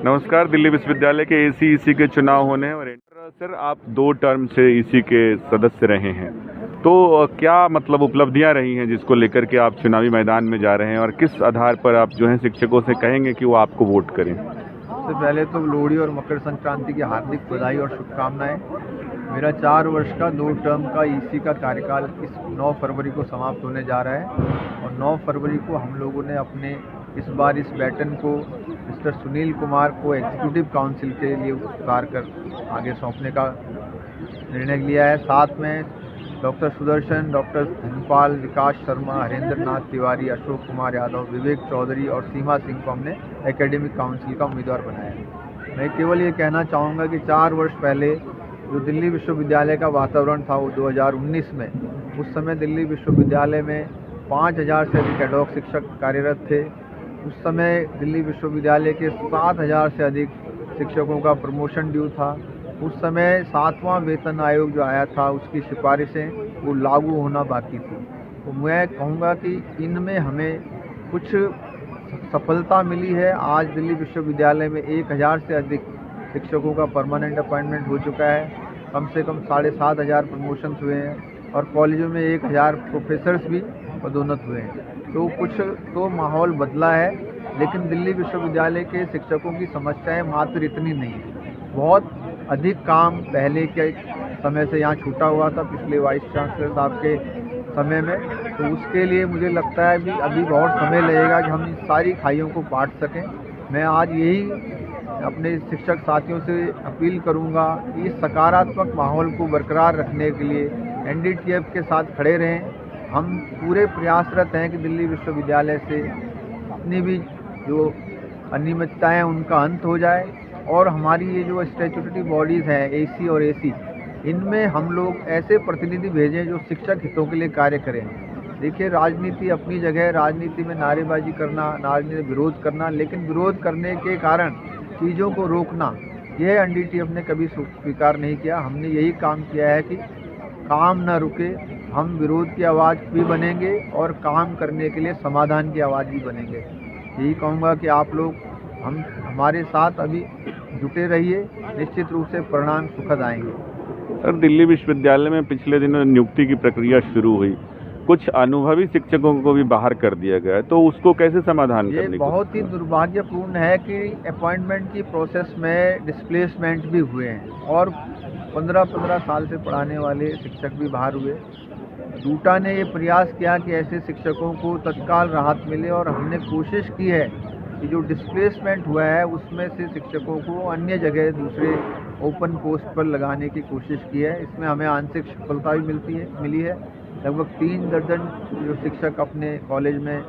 नमस्कार। दिल्ली विश्वविद्यालय के एसी ईसी के चुनाव होने हैं और सर आप 2 टर्म से ईसी के सदस्य रहे हैं, तो क्या मतलब उपलब्धियां रही हैं जिसको लेकर के आप चुनावी मैदान में जा रहे हैं और किस आधार पर आप जो है शिक्षकों से कहेंगे कि वो आपको वोट करें? सबसे पहले तो लोहड़ी और मकर संक्रांति की हार्दिक बधाई और शुभकामनाएं। मेरा 4 वर्ष का 2 टर्म का ईसी का कार्यकाल इस 9 फरवरी को समाप्त होने जा रहा है और 9 फरवरी को हम लोगों ने अपने इस बार इस बैटन को मिस्टर सुनील कुमार को एग्जीक्यूटिव काउंसिल के लिए उतार कर आगे सौंपने का निर्णय लिया है। साथ में डॉक्टर सुदर्शन, डॉक्टर धनपाल, विकास शर्मा, हरेंद्र नाथ तिवारी, अशोक कुमार यादव, विवेक चौधरी और सीमा सिंह को हमने एकेडमिक काउंसिल का उम्मीदवार बनाया है। मैं केवल ये कहना चाहूँगा कि 4 वर्ष पहले जो दिल्ली विश्वविद्यालय का वातावरण था वो 2019 में, उस समय दिल्ली विश्वविद्यालय में 5000 से अधिक एडहॉक शिक्षक कार्यरत थे। उस समय दिल्ली विश्वविद्यालय के 7000 से अधिक शिक्षकों का प्रमोशन ड्यू था। उस समय 7वां वेतन आयोग जो आया था उसकी सिफारिशें वो लागू होना बाकी थी। तो मैं कहूँगा कि इनमें हमें कुछ सफलता मिली है। आज दिल्ली विश्वविद्यालय में 1000 से अधिक शिक्षकों का परमानेंट अपॉइंटमेंट हो चुका है। कम से कम 7500 प्रमोशंस हुए हैं और कॉलेजों में 1000 प्रोफेसर्स भी पदोन्नत हुए हैं। तो कुछ तो माहौल बदला है, लेकिन दिल्ली विश्वविद्यालय के शिक्षकों की समस्याएं मात्र इतनी नहीं है। बहुत अधिक काम पहले के समय से यहाँ छूटा हुआ था, पिछले वाइस चांसलर साहब के समय में। तो उसके लिए मुझे लगता है कि अभी बहुत समय लगेगा कि हम इन सारी खाइयों को बांट सकें। मैं आज यही अपने शिक्षक साथियों से अपील करूंगा कि इस सकारात्मक माहौल को बरकरार रखने के लिए एनडीटीएफ के साथ खड़े रहें। हम पूरे प्रयासरत हैं कि दिल्ली विश्वविद्यालय से अपनी भी जो अनियमितताएं हैं उनका अंत हो जाए और हमारी ये जो स्टैट्यूटरी बॉडीज़ हैं एसी और एसी, इनमें हम लोग ऐसे प्रतिनिधि भेजें जो शिक्षक हितों के लिए कार्य करें। देखिए, राजनीति अपनी जगह, राजनीति में नारेबाजी करना, राजनीति में विरोध करना, लेकिन विरोध करने के कारण चीज़ों को रोकना, यह एनडीटीएफ ने कभी स्वीकार नहीं किया। हमने यही काम किया है कि काम न रुके, हम विरोध की आवाज़ भी बनेंगे और काम करने के लिए समाधान की आवाज़ भी बनेंगे। यही कहूँगा कि आप लोग हमारे साथ अभी जुटे रहिए, निश्चित रूप से परिणाम सुखद आएंगे। सर, दिल्ली विश्वविद्यालय में पिछले दिनों नियुक्ति की प्रक्रिया शुरू हुई, कुछ अनुभवी शिक्षकों को भी बाहर कर दिया गया है, तो उसको कैसे समाधान करने? ये बहुत ही दुर्भाग्यपूर्ण है कि अपॉइंटमेंट की प्रोसेस में डिस्प्लेसमेंट भी हुए हैं और 15-15 साल से पढ़ाने वाले शिक्षक भी बाहर हुए। डूटा ने ये प्रयास किया कि ऐसे शिक्षकों को तत्काल राहत मिले और हमने कोशिश की है कि जो डिस्प्लेसमेंट हुआ है उसमें से शिक्षकों को अन्य जगह दूसरे ओपन पोस्ट पर लगाने की कोशिश की है। इसमें हमें आंशिक सफलता भी मिली है। लगभग 3 दर्जन जो शिक्षक अपने कॉलेज में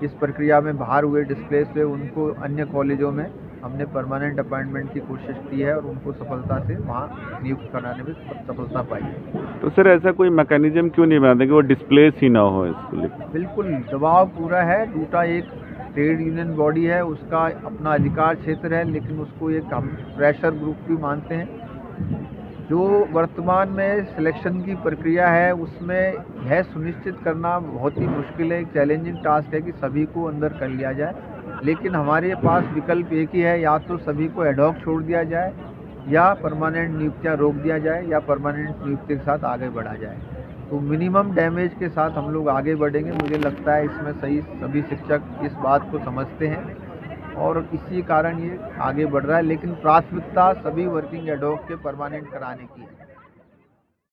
इस प्रक्रिया में बाहर हुए, डिस्प्लेस हुए, उनको अन्य कॉलेजों में हमने परमानेंट अपॉइंटमेंट की कोशिश की है और उनको सफलता से वहाँ नियुक्त कराने में सफलता पाई है। तो सर, ऐसा कोई मैकेनिज्म क्यों नहीं बनाते कि वो डिस्प्लेस ही ना हो इसको लेकर? बिल्कुल, दबाव पूरा है। डूटा एक ट्रेड यूनियन बॉडी है, उसका अपना अधिकार क्षेत्र है, लेकिन उसको एक हम प्रेशर ग्रुप भी मानते हैं। जो वर्तमान में सिलेक्शन की प्रक्रिया है उसमें यह सुनिश्चित करना बहुत ही मुश्किल है, एक चैलेंजिंग टास्क है कि सभी को अंदर कर लिया जाए। लेकिन हमारे पास विकल्प एक ही है, या तो सभी को एडहॉक छोड़ दिया जाए या परमानेंट नियुक्तियां रोक दिया जाए या परमानेंट नियुक्ति के साथ आगे बढ़ा जाए। तो मिनिमम डैमेज के साथ हम लोग आगे बढ़ेंगे। मुझे लगता है इसमें सभी शिक्षक इस बात को समझते हैं और इसी कारण ये आगे बढ़ रहा है, लेकिन प्राथमिकता सभी वर्किंग एडहॉक के परमानेंट कराने की है।